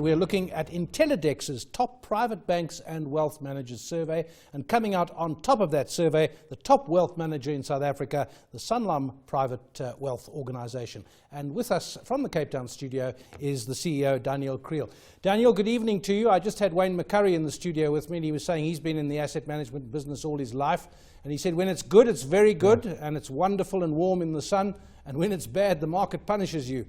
We're looking at Intelledex's top private banks and wealth managers survey, and coming out on top of that survey, the top wealth manager in South Africa, the Sanlam Private Wealth Organization. And with us from the Cape Town studio is the CEO, Kriel. Daniel, good evening to you. I just had Wayne McCurry in the studio with me, and he was saying he's been in the asset management business all his life, and he said when it's good, it's very good, and it's wonderful and warm in the sun, and when it's bad, the market punishes you.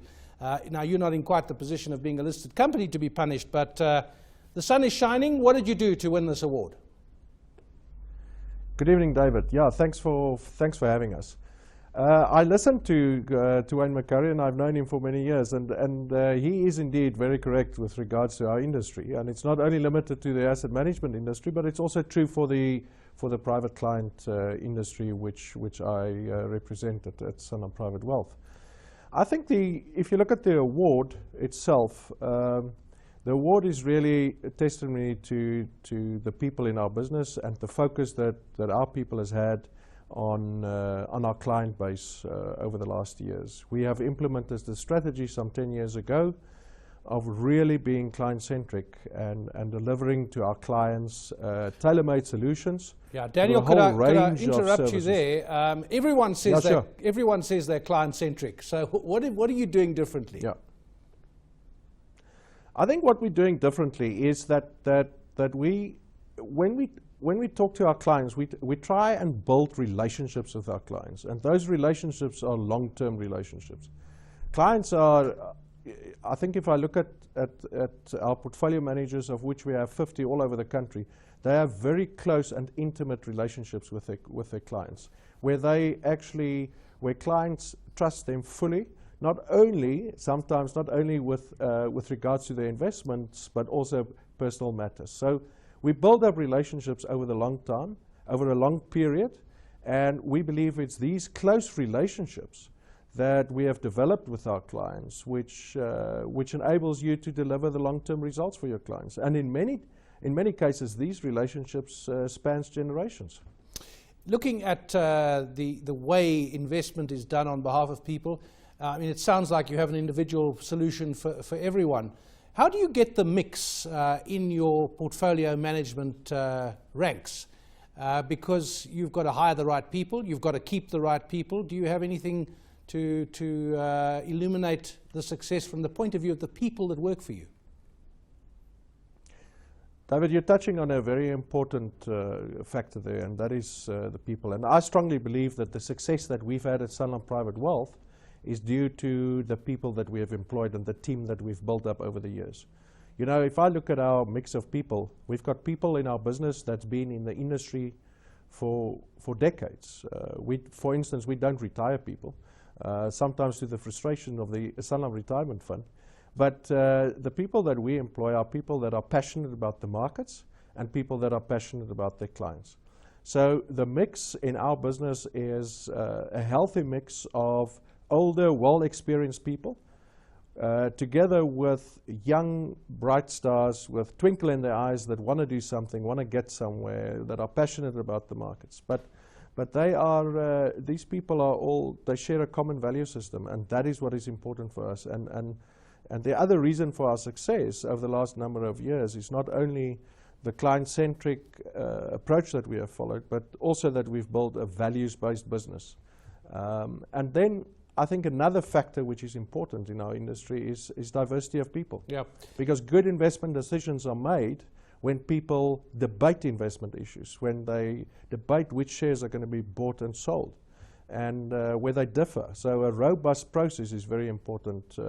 Now, you're not in quite the position of being a listed company to be punished, but the sun is shining. What did you do to win this award? Good evening, David. Yeah, thanks for having us. I listened to Wayne McCurry, and I've known him for many years, and he is indeed very correct with regards to our industry. And it's not only limited to the asset management industry, but it's also true for the private client industry, which I represent at Sanlam Private Wealth. I think if you look at the award itself, the award is really a testimony to the people in our business and the focus that our people has had on our client base over the last years. We have implemented the strategy some 10 years ago of really being client-centric and delivering to our clients tailor-made solutions. Yeah, Daniel, could I interrupt you there? Everyone says they're client-centric. So what are you doing differently? Yeah, I think what we're doing differently is that when we talk to our clients, we try and build relationships with our clients, and those relationships are long-term relationships. Clients are, I think if I look at our portfolio managers, of which we have 50 all over the country, they have very close and intimate relationships with their clients, where clients trust them fully, sometimes not only with regards to their investments, but also personal matters. So we build up relationships over the long time, over a long period, and we believe it's these close relationships that we have developed with our clients, which enables you to deliver the long-term results for your clients. And in many cases, these relationships spans generations. Looking at the way investment is done on behalf of people, I mean, it sounds like you have an individual solution for everyone. How do you get the mix in your portfolio management ranks? Because you've got to hire the right people, you've got to keep the right people. Do you have anything to illuminate the success from the point of view of the people that work for you? David, you're touching on a very important factor there, and that is the people. And I strongly believe that the success that we've had at Sanlam Private Wealth is due to the people that we have employed and the team that we've built up over the years. You know, if I look at our mix of people, we've got people in our business that's been in the industry for decades. For instance, we don't retire people. Sometimes to the frustration of the Sanlam Retirement Fund. But the people that we employ are people that are passionate about the markets and people that are passionate about their clients. So the mix in our business is a healthy mix of older, well-experienced people together with young, bright stars with twinkle in their eyes that want to do something, want to get somewhere, that are passionate about the markets. But these people are all, they share a common value system, and that is what is important for us. And the other reason for our success over the last number of years is not only the client-centric approach that we have followed, but also that we've built a values-based business. And then I think another factor which is important in our industry is diversity of people. Yeah. Because good investment decisions are made when people debate investment issues, when they debate which shares are going to be bought and sold, and where they differ. So a robust process is very important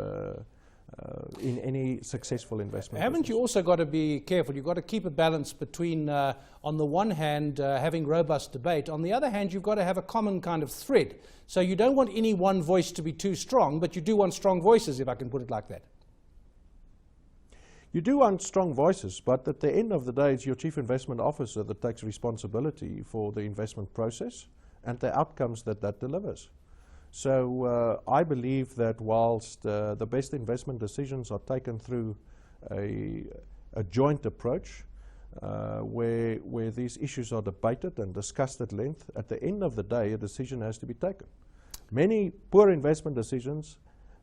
in any successful investment. Haven't you also got to be careful? You've got to keep a balance between, on the one hand, having robust debate. On the other hand, you've got to have a common kind of thread. So you don't want any one voice to be too strong, but you do want strong voices, if I can put it like that. You do want strong voices, but at the end of the day, it's your chief investment officer that takes responsibility for the investment process and the outcomes that delivers. So I believe that whilst the best investment decisions are taken through a joint approach, where these issues are debated and discussed at length, at the end of the day, a decision has to be taken. Many poor investment decisions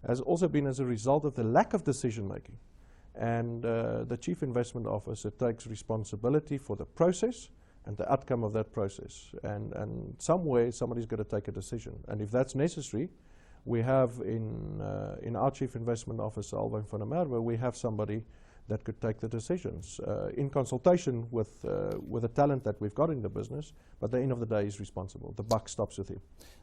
has also been as a result of the lack of decision making. and the Chief Investment Officer takes responsibility for the process and the outcome of that process. And somewhere, somebody's got to take a decision. And if that's necessary, we have in our Chief Investment Officer, Alwyn van der Merwe, we have somebody that could take the decisions in consultation with the talent that we've got in the business, but at the end of the day, he's responsible. The buck stops with him.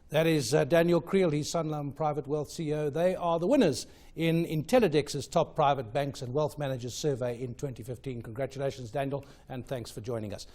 That is Daniel Kriel, he's Sanlam Private Wealth CEO. They are the winners in Intelledex's Top Private Banks and Wealth Managers Survey in 2015. Congratulations, Daniel, and thanks for joining us.